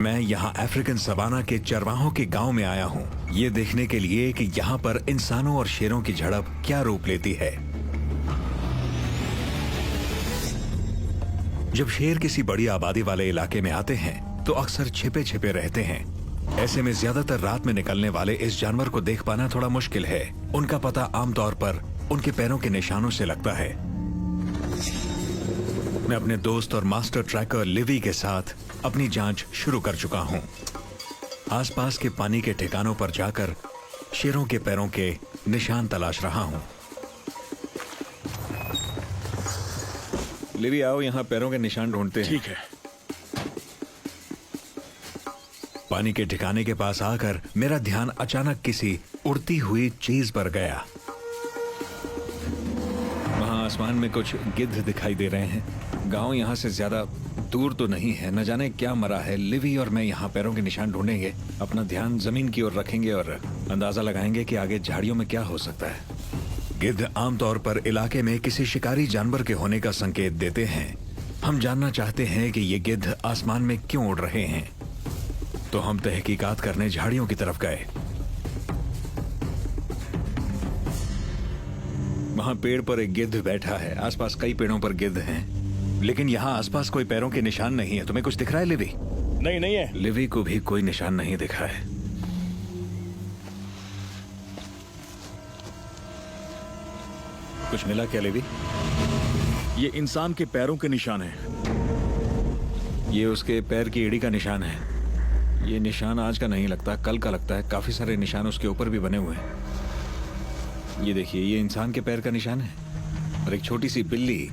मैं यहाँ African savanna के चरवाहों के गांव में आया हूँ ये देखने के लिए कि यहाँ पर इंसानों और शेरों की झड़प क्या रूप लेती है। जब शेर किसी बड़ी आबादी वाले इलाके में आते हैं तो अक्सर छिपे छिपे रहते हैं। ऐसे में ज्यादातर रात में निकलने वाले इस जानवर को देख पाना थोड़ा मुश्किल है। उनका पता आमतौर पर उनके पैरों के निशानों से लगता है। मैं अपने दोस्त और मास्टर ट्रैकर लिवी के साथ अपनी जांच शुरू कर चुका हूं। आसपास के पानी के ठिकानों पर जाकर शेरों के पैरों के निशान तलाश रहा हूं। लिवी आओ, यहां पैरों के निशान ढूंढते हैं। ठीक है। पानी के ठिकाने के पास आकर मेरा ध्यान अचानक किसी उड़ती हुई चीज पर गया। वहां आसमान में कुछ गिद्ध दिखाई दे रहे हैं। गांव यहां से ज्यादा दूर तो नहीं है। न जाने क्या मरा है। लिवी और मैं यहाँ पैरों के निशान ढूंढेंगे, अपना ध्यान जमीन की ओर रखेंगे और अंदाजा लगाएंगे कि आगे झाड़ियों में क्या हो सकता है। गिद्ध आमतौर पर इलाके में किसी शिकारी जानवर के होने का संकेत देते हैं। हम जानना चाहते हैं कि ये गिद्ध आसमान में क्यों उड़ रहे हैं, तो हम तहकीकात करने झाड़ियों की तरफ गए। वहां पेड़ पर एक गिद्ध बैठा है। आसपास कई पेड़ों पर गिद्ध हैं, लेकिन यहाँ आसपास कोई पैरों के निशान नहीं है। तुम्हें कुछ दिख रहा है लिवी? नहीं है। लिवी को भी कोई निशान नहीं दिखा है। कुछ मिला क्या लिवी? ये इंसान के पैरों के निशान हैं। ये उसके पैर की एड़ी का निशान है। ये निशान आज का नहीं लगता, कल का लगता है। काफी सारे निशान उसके ऊपर भी बने हुए हैं। ये देखिए, ये इंसान के पैर का निशान है और एक छोटी सी बिल्ली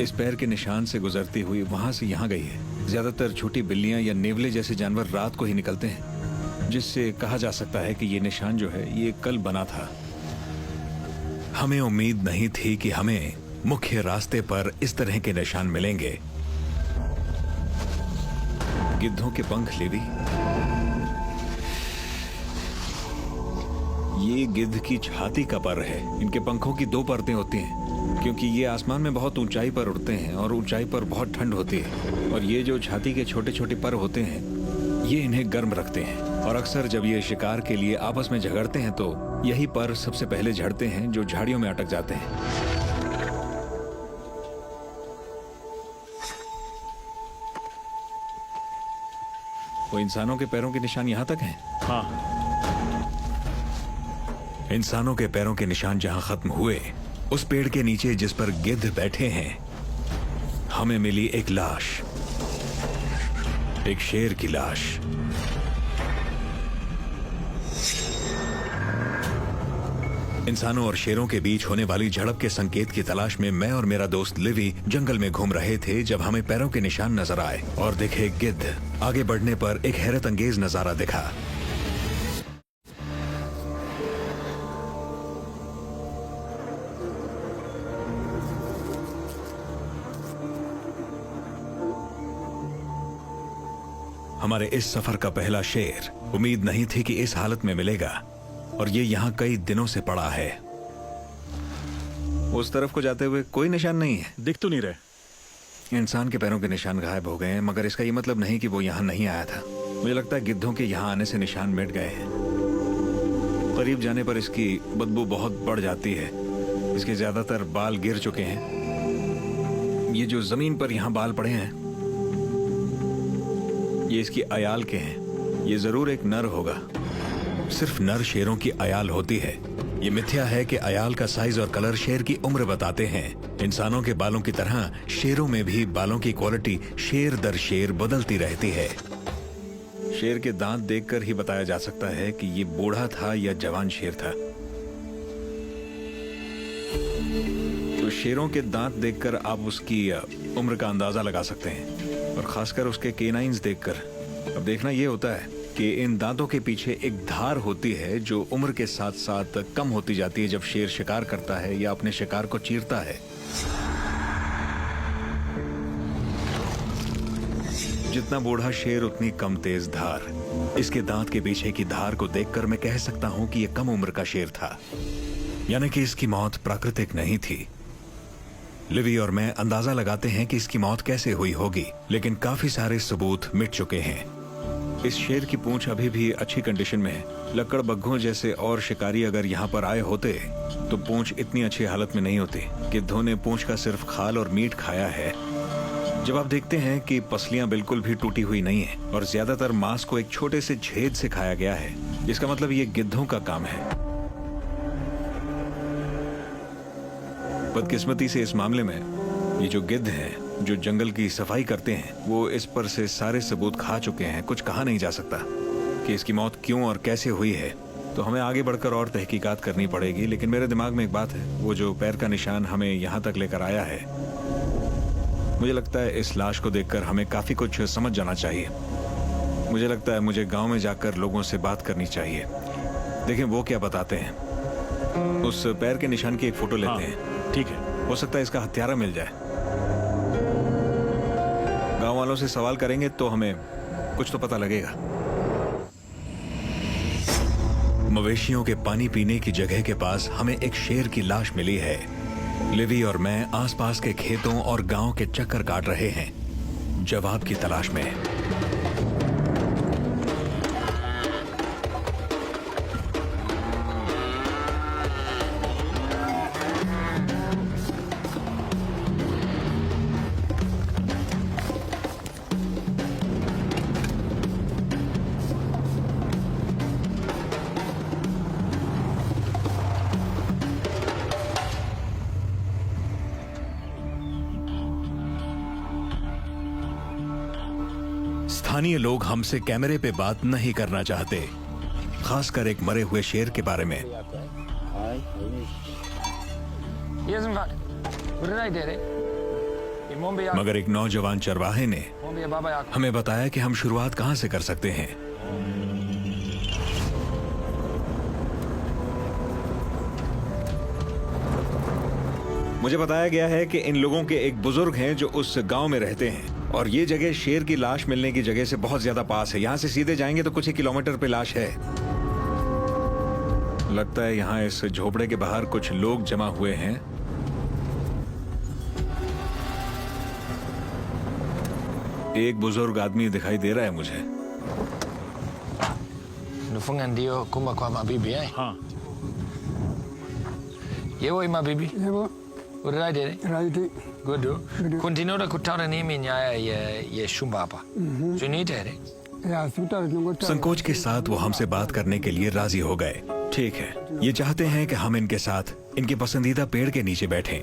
इस पैर के निशान से गुजरती हुई वहां से यहां गई है। ज्यादातर छोटी बिल्लियां या नेवले जैसे जानवर रात को ही निकलते हैं, जिससे कहा जा सकता है कि ये निशान जो है ये कल बना था। हमें उम्मीद नहीं थी कि हमें मुख्य रास्ते पर इस तरह के निशान मिलेंगे। गिद्धों के पंख लिवी, ये गिद्ध की छाती का पर है। इनके पंखों की दो परतें होती हैं क्योंकि ये आसमान में बहुत ऊंचाई पर उड़ते हैं और ऊंचाई पर बहुत ठंड होती है। और ये जो छाती के छोटे छोटे पर होते हैं ये इन्हें गर्म रखते हैं। और अक्सर जब ये शिकार के लिए आपस में झगड़ते हैं तो यही पर सबसे पहले झड़ते हैं, जो झाड़ियों में अटक जाते हैं। वो इंसानों के पैरों के निशान यहां तक हैं? हाँ। इंसानों के पैरों के निशान जहां खत्म हुए, उस पेड़ के नीचे जिस पर गिद्ध बैठे हैं, हमें मिली एक लाश, एक शेर की लाश। इंसानों और शेरों के बीच होने वाली झड़प के संकेत की तलाश में मैं और मेरा दोस्त लिवी जंगल में घूम रहे थे जब हमें पैरों के निशान नजर आए और दिखे गिद्ध। आगे बढ़ने पर एक हैरत अंगेज नजारा दिखा। हमारे इस सफर का पहला शेर। उम्मीद नहीं थी कि इस हालत में मिलेगा और ये यहाँ कई दिनों से पड़ा है। उस तरफ को जाते हुए कोई निशान नहीं है। दिख तो नहीं रहे। इंसान के पैरों के निशान गायब हो गए हैं, मगर इसका ये मतलब नहीं कि वो यहाँ नहीं आया था। मुझे लगता है गिद्धों के यहाँ आने से निशान मिट गए हैं। करीब जाने पर इसकी बदबू बहुत बढ़ जाती है। इसके ज्यादातर बाल गिर चुके हैं। ये जो जमीन पर यहाँ बाल पड़े हैं ये इसकी अयाल के हैं। ये जरूर एक नर होगा। सिर्फ नर शेरों की अयाल होती है। ये मिथ्या है कि अयाल का साइज और कलर शेर की उम्र बताते हैं। इंसानों के बालों की तरह शेरों में भी बालों की क्वालिटी शेर दर शेर बदलती रहती है। शेर के दांत देखकर ही बताया जा सकता है कि ये बूढ़ा था या जवान शेर था। तो शेरों के दांत देखकर आप उसकी उम्र का अंदाजा लगा सकते हैं, और खासकर उसके केनाइन्स देखकर। अब देखना यह होता है कि इन दांतों के पीछे एक धार होती है जो उम्र के साथ साथ कम होती जाती है जब शेर शिकार करता है या अपने शिकार को चीरता है। जितना बूढ़ा शेर उतनी कम तेज धार। इसके दांत के पीछे की धार को देखकर मैं कह सकता हूं कि यह कम उम्र का शेर था, यानी कि इसकी मौत प्राकृतिक नहीं थी। लिवी और मैं अंदाजा लगाते हैं कि इसकी मौत कैसे हुई होगी, लेकिन काफी सारे सबूत मिट चुके हैं। इस शेर की पूंछ अभी भी अच्छी कंडीशन में है। लक्कड़ बग्घों जैसे और शिकारी अगर यहाँ पर आए होते तो पूंछ इतनी अच्छी हालत में नहीं होती। गिद्धों ने पूंछ का सिर्फ खाल और मीट खाया है। जब आप देखते हैं कि पसलियां बिल्कुल भी टूटी हुई नहीं है और ज्यादातर मांस को एक छोटे से छेद से खाया गया है, इसका मतलब ये गिद्धों का काम है। बदकिस्मती से इस मामले में ये जो गिद्ध हैं, जो जंगल की सफाई करते हैं, वो इस पर से सारे सबूत खा चुके हैं। कुछ कहा नहीं जा सकता कि इसकी मौत क्यों और कैसे हुई है। तो हमें आगे बढ़कर और तहकीकात करनी पड़ेगी। लेकिन मेरे दिमाग में एक बात है, वो जो पैर का निशान हमें यहाँ तक लेकर आया है, मुझे लगता है इस लाश को देखकर हमें काफी कुछ समझ जाना चाहिए। मुझे लगता है मुझे गांव में जाकर लोगों से बात करनी चाहिए। देखें वो क्या बताते हैं। उस पैर के निशान की एक फोटो लेते हैं। ठीक है, हो सकता है इसका हत्यारा मिल जाए। गांव वालों से सवाल करेंगे तो हमें कुछ तो पता लगेगा। मवेशियों के पानी पीने की जगह के पास हमें एक शेर की लाश मिली है। लिवी और मैं आसपास के खेतों और गांव के चक्कर काट रहे हैं, जवाब की तलाश में। स्थानीय लोग हमसे कैमरे पे बात नहीं करना चाहते, खासकर एक मरे हुए शेर के बारे में। मगर एक नौजवान चरवाहे ने हमें बताया कि हम शुरुआत कहां से कर सकते हैं। मुझे बताया गया है कि इन लोगों के एक बुजुर्ग हैं जो उस गांव में रहते हैं और ये जगह शेर की लाश मिलने की जगह से बहुत ज्यादा पास है। यहां से सीधे जाएंगे तो कुछ ही किलोमीटर पे लाश है। लगता है यहां इस झोपड़े के बाहर कुछ लोग जमा हुए हैं। एक बुजुर्ग आदमी दिखाई दे रहा है मुझे। हाँ, ये वो इमा बीबी udah deh Right. gudu continue da kutara ni minya ये shumba apa सुनी तेरे Yeah, sutar jungo ta. संकोच के साथ वो हमसे बात करने के लिए राजी हो गए। ठीक है, ये चाहते हैं कि हम इनके साथ इनके पसंदीदा पेड़ के नीचे बैठें।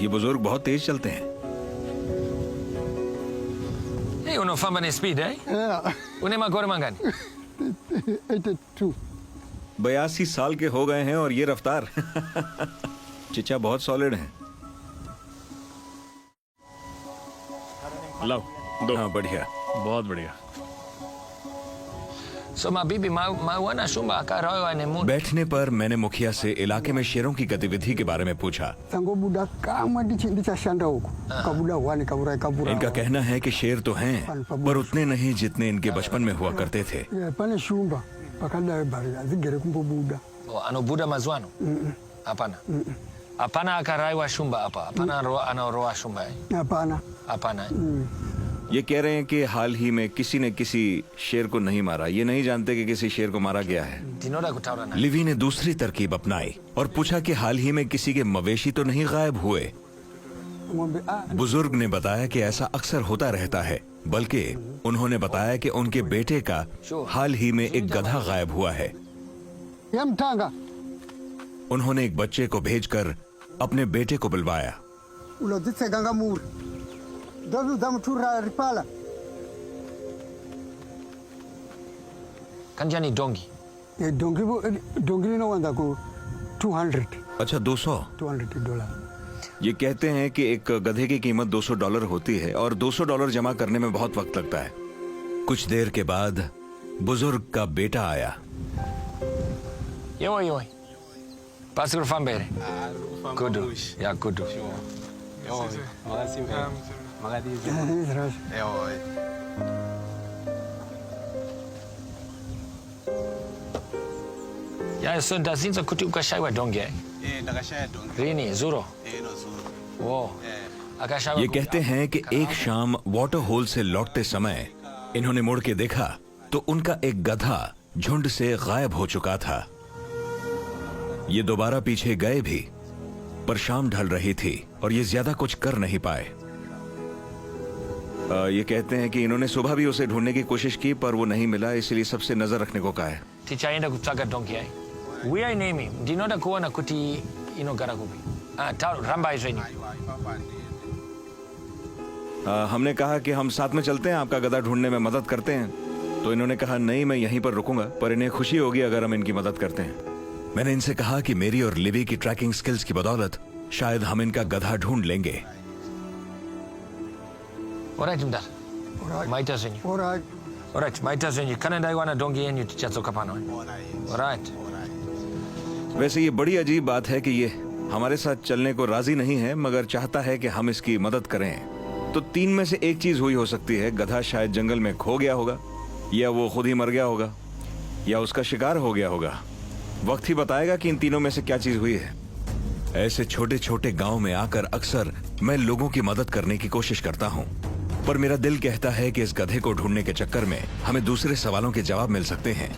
ये बुजुर्ग बहुत तेज चलते हैं। ये uno fama ne speed Yeah. une ma gore mangan 82. 82 साल के हो गए हैं और ये रफ्तार। चिचा बहुत सॉलिड है। लाओ दो। हाँ बढ़िया, बहुत बढ़िया। so ma bibi ma wana shumba ka royo ne mu बैठने पर मैंने मुखिया से इलाके में शेरों की गतिविधि के बारे में पूछा। Sango buda kama dicha shanda huko. Kabuda wani kabura kabura. इनका कहना है कि शेर तो हैं पर उतने नहीं जितने इनके बचपन में हुआ करते थे। Yeah, pane shumba. Pakanda bari azigere kumbo buda. ano buda mazwano hapana hapana akaraiwa shumba hapa hapana anaoroa shumba Hapana. hapana ये कह रहे हैं कि हाल ही में किसी ने किसी शेर को नहीं मारा। ये नहीं जानते कि किसी शेर को मारा गया है। dinora kutara na लिवी ने दूसरी तरकीब अपनाई और पूछा कि हाल ही में किसी के मवेशी तो नहीं गायब हुए। Ngombe बुजुर्ग ने बताया कि ऐसा अक्सर होता रहता है, बल्कि उन्होंने बताया कि उनके बेटे का हाल ही में एक गधा गायब हुआ है। yamtanga. उन्होंने एक बच्चे को भेजकर अपने बेटे को बुलवाया। Uloditse ganga mur. Dodu damtura ripala. kanjani dongi Dongi no wanda ko 200. अच्छा, 200। $200. ये कहते हैं कि एक गधे की कीमत $200 होती है और $200 जमा करने में बहुत वक्त लगता है। कुछ देर के बाद बुजुर्ग का बेटा आया। yo pasur fambere kudu ya kudu ya so dazinzo kuti ukashaiwa donge rini zuro wo akashaiwa ये कहते हैं कि एक शाम वाटर होल से लौटते समय इन्होंने मुड़ के देखा तो उनका एक गधा झुंड से गायब हो चुका था। ये दोबारा पीछे गए भी, पर शाम ढल रही थी और ये ज्यादा कुछ कर नहीं पाए। ये कहते हैं कि इन्होंने सुबह भी उसे ढूंढने की कोशिश की पर वो नहीं मिला, इसलिए सबसे नजर रखने को कहा है। Tichaenda kutaka donki ai. We are name dinota kuona kuti ino garagubi. Ramba izweni. हमने कहा कि हम साथ में चलते हैं, आपका गधा ढूंढने में मदद करते हैं। तो इन्होंने कहा नहीं, मैं यहीं पर रुकूंगा, पर इन्हें खुशी होगी अगर हम इनकी मदद करते हैं। मैंने इनसे कहा कि मेरी और लिवी की ट्रैकिंग स्किल्स की बदौलत शायद हम इनका गधा ढूंढ लेंगे। Alright, Mdar. Alright. Maita zenyu. Alright. Alright, maita zenyu. Kana dai wana donki yenyu tichazo kapano. Alright. वैसे ये बड़ी अजीब बात है कि ये हमारे साथ चलने को राजी नहीं है, मगर चाहता है कि हम इसकी मदद करें। तो तीन में से एक चीज हुई हो सकती है। गधा शायद जंगल में खो गया होगा, या वो खुद ही मर गया होगा, या उसका शिकार हो गया होगा। वक्त ही बताएगा कि इन तीनों में से क्या चीज हुई है। ऐसे छोटे छोटे गांव में आकर अक्सर मैं लोगों की मदद करने की कोशिश करता हूं, पर मेरा दिल कहता है कि इस गधे को ढूंढने के चक्कर में हमें दूसरे सवालों के जवाब मिल सकते हैं।